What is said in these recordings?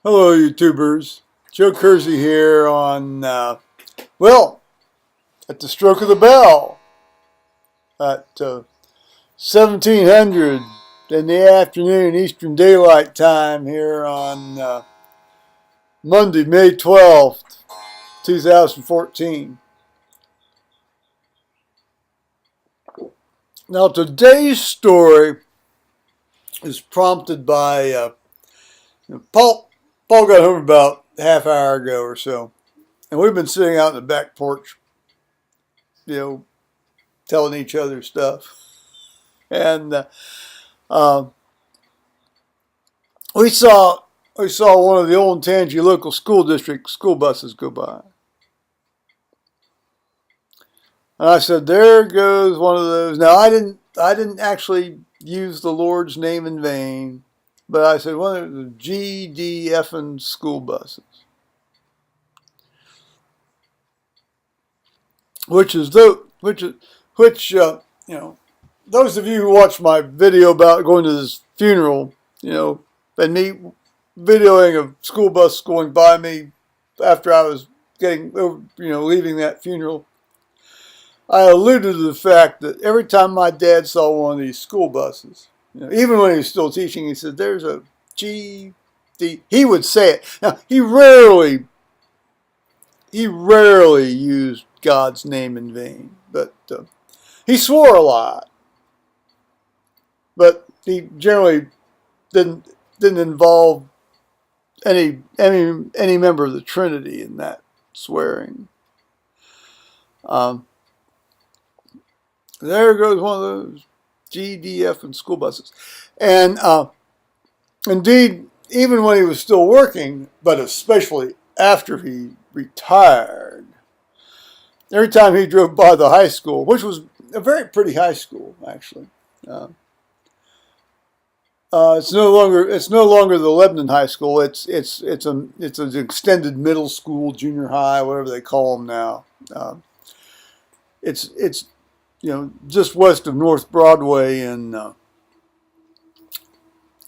Hello, YouTubers. Joe Kersey here on, well, at the stroke of the bell at 1700 in the afternoon Eastern Daylight Time here on Monday, May 12th, 2014. Now, today's story is prompted by Paul. Paul got home about a half hour ago or so, and we've been sitting out in the back porch, telling each other stuff. And we saw one of the Olentangy local school district school buses go by. And I said, "There goes one of those." Now I didn't actually use the Lord's name in vain, but I said one of the GDFN school buses, which those of you who watched my video about going to this funeral, and me videoing a school bus going by me after I was leaving that funeral, I alluded to the fact that every time my dad saw one of these school buses, even when he was still teaching, he said, "There's a GD." He would say it. Now, he rarely used God's name in vain, but he swore a lot. But he generally didn't involve any member of the Trinity in that swearing. There goes one of those GDF and school buses. And indeed, even when he was still working, but especially after he retired, every time he drove by the high school, which was a very pretty high school, actually. It's no longer the Lebanon High School. It's an extended middle school, junior high, whatever they call them now. It's just west of North Broadway in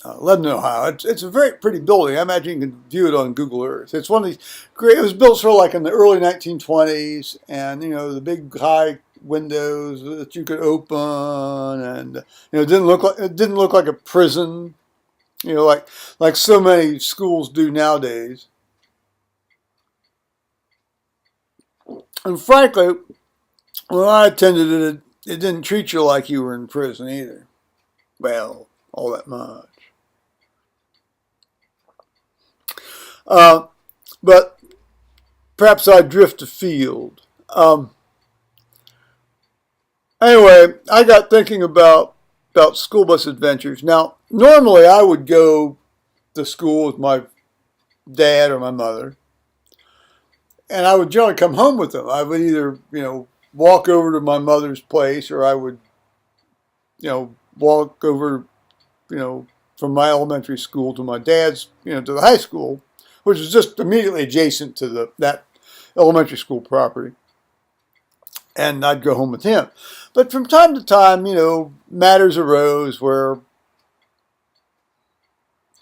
Lebanon, Ohio. It's a very pretty building. I imagine you can view it on Google Earth. It's one of these great. It was built sort of like in the early 1920s, and the big high windows that you could open, and it didn't look like a prison, like so many schools do nowadays. And frankly, when I attended it, it didn't treat you like you were in prison either. Well, all that much. But perhaps I drift afield. Anyway, I got thinking about school bus adventures. Now, normally I would go to school with my dad or my mother, and I would generally come home with them. I would either, walk over to my mother's place, or I would, walk over, from my elementary school to my dad's, to the high school, which is just immediately adjacent to that elementary school property. And I'd go home with him. But from time to time, matters arose where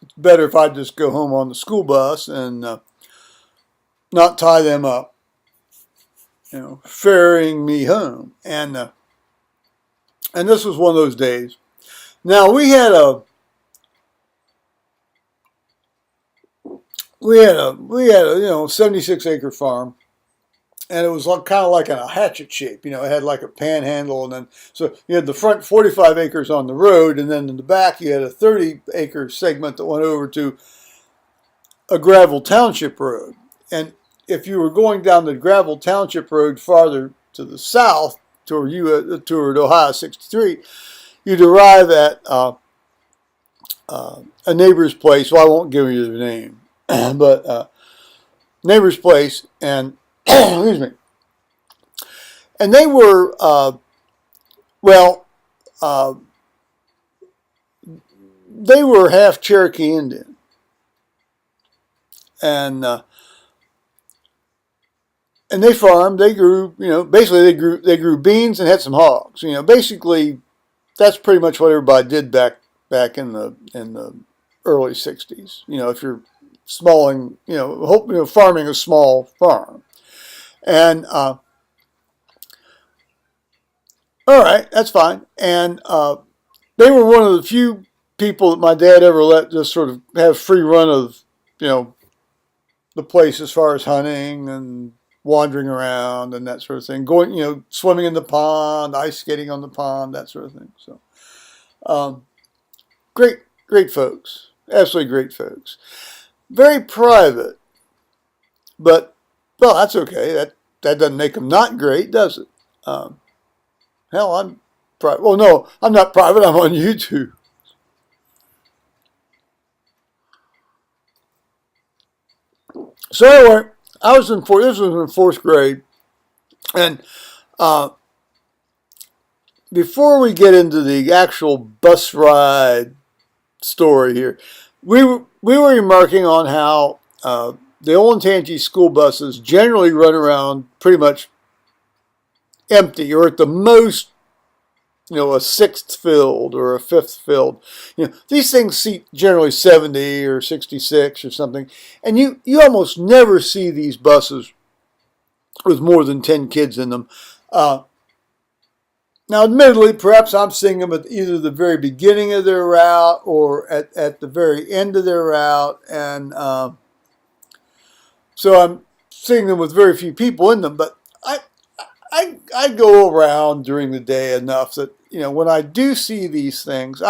it's better if I just go home on the school bus and not tie them up, ferrying me home. And this was one of those days. Now we had a 76-acre farm. And it was kind of like in a hatchet shape. It had like a panhandle. And then, so you had the front 45 acres on the road. And then in the back, you had a 30-acre segment that went over to a gravel township road. And if you were going down the gravel township road farther to the south, toward Ohio 63, you'd arrive at a neighbor's place. Well, I won't give you the name. But neighbor's place. And excuse me. And they were, they were half Cherokee Indian. And they farmed. They grew, basically they grew beans and had some hogs. Basically, that's pretty much what everybody did back in the early '60s. If you're smalling, farming a small farm. And all right, that's fine. And they were one of the few people that my dad ever let just sort of have free run of, the place as far as hunting and wandering around and that sort of thing. Going, swimming in the pond, ice skating on the pond, that sort of thing. So, great, great folks. Absolutely great folks. Very private, but, well, that's okay. That doesn't make them not great, does it? Hell, I'm private. Well, no, I'm not private. I'm on YouTube. So anyway, this was in fourth grade, and before we get into the actual bus ride story here, we were remarking on how the Olentangy school buses generally run around pretty much empty, or at the most, a sixth filled or a fifth filled. These things seat generally 70 or 66 or something, and you almost never see these buses with more than 10 kids in them. Now, admittedly, perhaps I'm seeing them at either the very beginning of their route or at the very end of their route, and so I'm seeing them with very few people in them. But I go around during the day enough that, when I do see these things,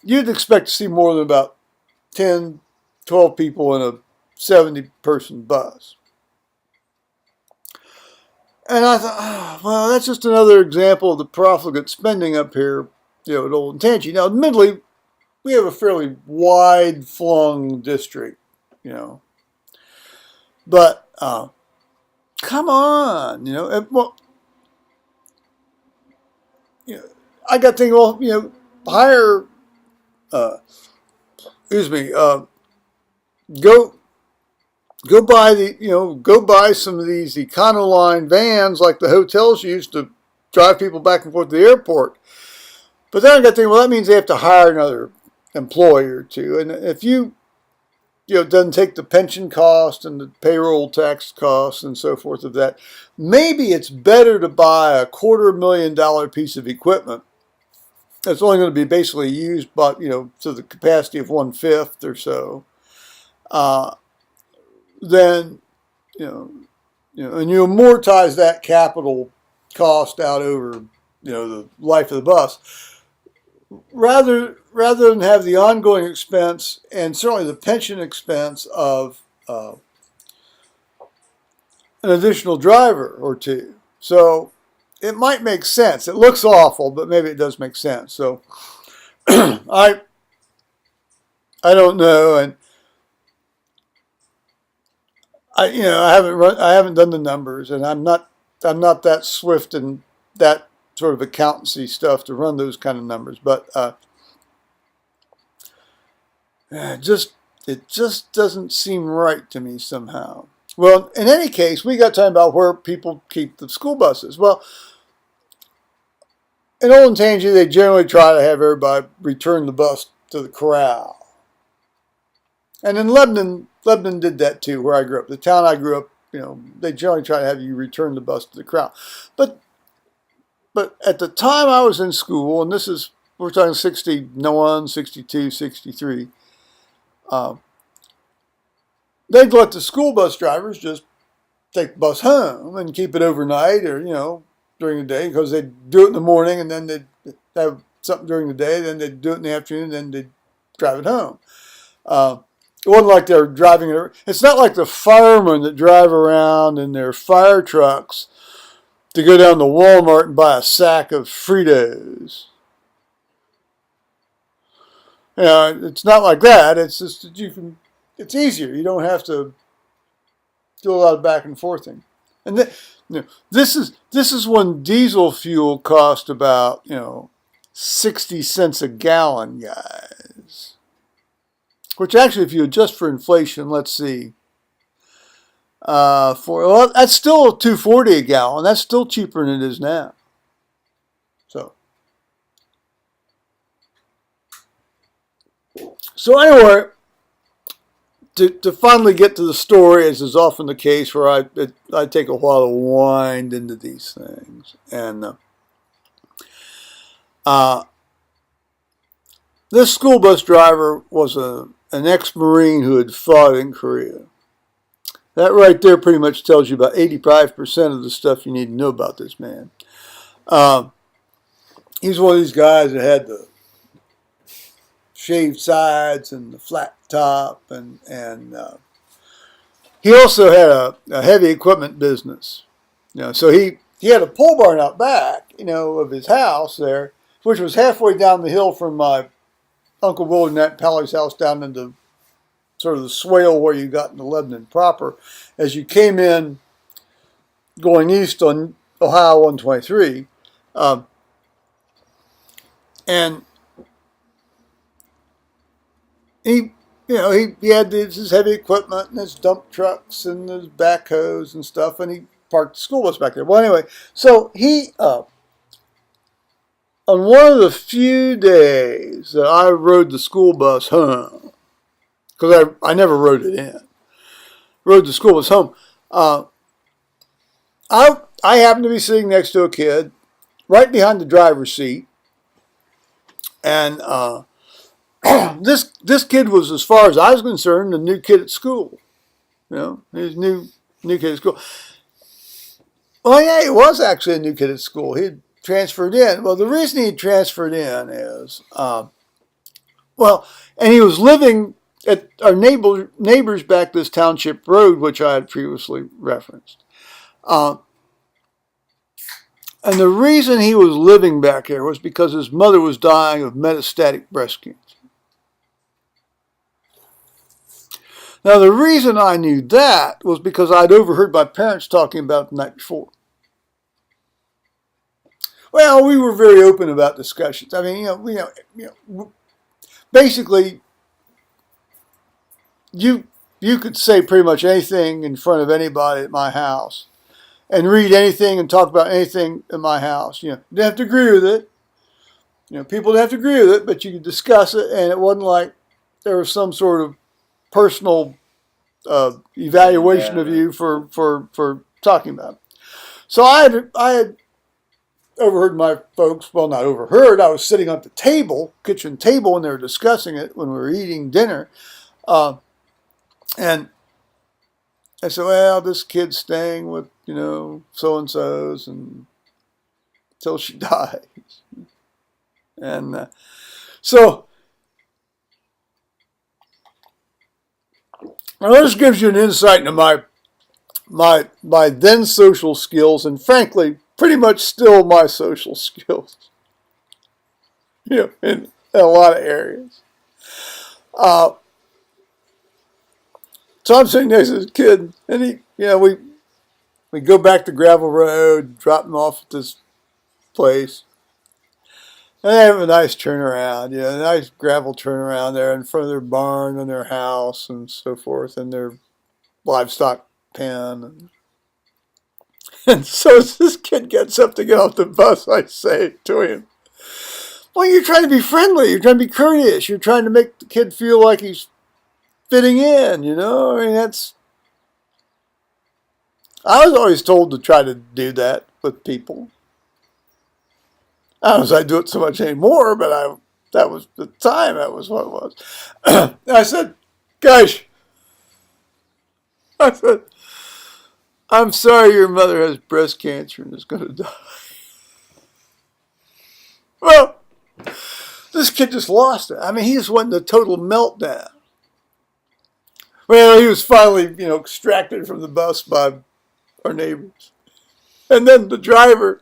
you'd expect to see more than about 10, 12 people in a 70-person bus. And I thought, well, that's just another example of the profligate spending up here, at Olentangy. Now, admittedly, we have a fairly wide-flung district, but come on, I got thinking, well, hire, go go buy some of these Econoline vans like the hotels use to drive people back and forth to the airport. But then I got thinking, well, that means they have to hire another employee or two, and if it doesn't take the pension cost and the payroll tax costs and so forth of that, maybe it's better to buy a $250,000 piece of equipment that's only going to be basically used, but to the capacity of 1/5 or so. Then, and you amortize that capital cost out over, the life of the bus, rather than have the ongoing expense and certainly the pension expense of an additional driver or two. So it might make sense. It looks awful, but maybe it does make sense. So I don't know, and I haven't done the numbers, and I'm not that swift in that sort of accountancy stuff to run those kind of numbers, but it just doesn't seem right to me somehow. Well, in any case, we got talking about where people keep the school buses. Well, in Olentangy, they generally try to have everybody return the bus to the corral. And in Lebanon did that too, where I grew up. The town I grew up, they generally try to have you return the bus to the corral. But at the time I was in school, and we're talking 61, 62, 63, they'd let the school bus drivers just take the bus home and keep it overnight or, during the day, because they'd do it in the morning and then they'd have something during the day, then they'd do it in the afternoon, and then they'd drive it home. It wasn't like they were driving it. It's not like the firemen that drive around in their fire trucks to go down to Walmart and buy a sack of Fritos. It's not like that. It's just that it's easier. You don't have to do a lot of back and forthing. And this is when diesel fuel cost about 60 cents a gallon, guys. Which actually, if you adjust for inflation, let's see, that's still $2.40 a gallon. That's still cheaper than it is now. So anyway, to finally get to the story, as is often the case, where I take a while to wind into these things. And this school bus driver was an ex-Marine who had fought in Korea. That right there pretty much tells you about 85% of the stuff you need to know about this man. He's one of these guys that had the shaved sides and the flat top, and he also had a heavy equipment business. So he had a pole barn out back, of his house there, which was halfway down the hill from my Uncle Will and Aunt Pally's house down into sort of the swale where you got into Lebanon proper. As you came in going east on Ohio 123, and he had his heavy equipment and his dump trucks and his backhoes and stuff, and he parked the school bus back there. Well, anyway, so he, on one of the few days that I rode the school bus home, because I never rode it in, rode the school bus home, I happened to be sitting next to a kid right behind the driver's seat, and this kid was, as far as I was concerned, a new kid at school. He was new kid at school. Well, yeah, he was actually a new kid at school. He had transferred in. Well, the reason he transferred in is, and he was living at our neighbors back this township road, which I had previously referenced. And the reason he was living back there was because his mother was dying of metastatic breast cancer. Now, the reason I knew that was because I'd overheard my parents talking about it the night before. Well, we were very open about discussions. I mean, basically, you could say pretty much anything in front of anybody at my house, and read anything and talk about anything at my house. You didn't have to agree with it. People didn't have to agree with it, but you could discuss it, and it wasn't like there was some sort of personal evaluation of you for talking about it. So I had overheard my folks, well, not overheard, I was sitting at the kitchen table, and they were discussing it when we were eating dinner. And I said, well, this kid's staying with, so-and-so's until she dies. And so, now this gives you an insight into my then social skills, and frankly, pretty much still my social skills, in a lot of areas. So I'm sitting next to this kid, and we go back to Gravel Road, drop him off at this place, and they have a nice turnaround, a nice gravel turnaround there in front of their barn and their house and so forth, and their livestock pen. And so as this kid gets up to get off the bus, I say to him, well, you're trying to be friendly, you're trying to be courteous, you're trying to make the kid feel like he's fitting in, I mean, I was always told to try to do that with people. I don't know if I do it so much anymore, but that was the time, that was what it was. I said, gosh, I'm sorry your mother has breast cancer and is going to die. Well, this kid just lost it. I mean, he just went in a total meltdown. Well, he was finally, extracted from the bus by our neighbors. And then the driver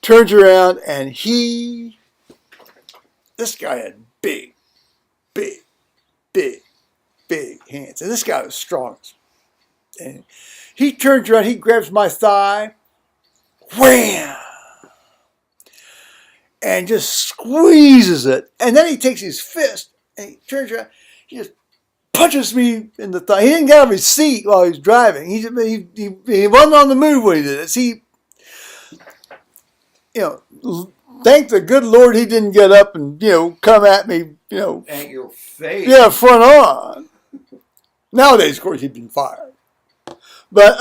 turns around, and this guy had big hands. And this guy was strong. And he turns around, he grabs my thigh, wham! And just squeezes it. And then he takes his fist, and he turns around, he just punches me in the thigh. He didn't get out of his seat while he was driving. He wasn't on the move when he did this. Thank the good Lord he didn't get up and, come at me, At your face. Yeah, front on. Nowadays, of course, he'd been fired. But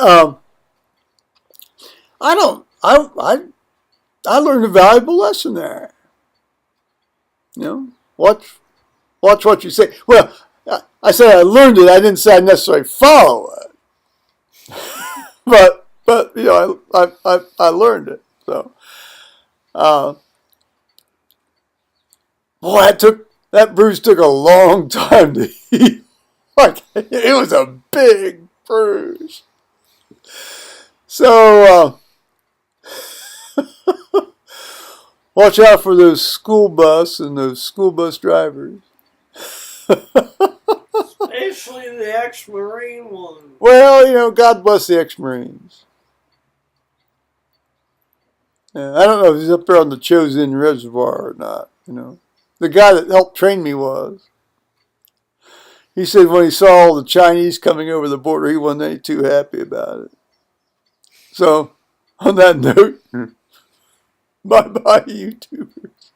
I learned a valuable lesson there. You know, watch what you say. Well, I said I learned it. I didn't say I necessarily follow it. but you know, I learned it. So, boy, that bruise took a long time to heal. Like, it was a big bruise. So, watch out for those school bus and those school bus drivers. Especially the ex-Marine ones. Well, you know, God bless the ex-Marines. Yeah, I don't know if he's up there on the Chosin Reservoir or not, you know. The guy that helped train me was. He said when he saw all the Chinese coming over the border, he wasn't any too happy about it. So, on that note, bye-bye, YouTubers.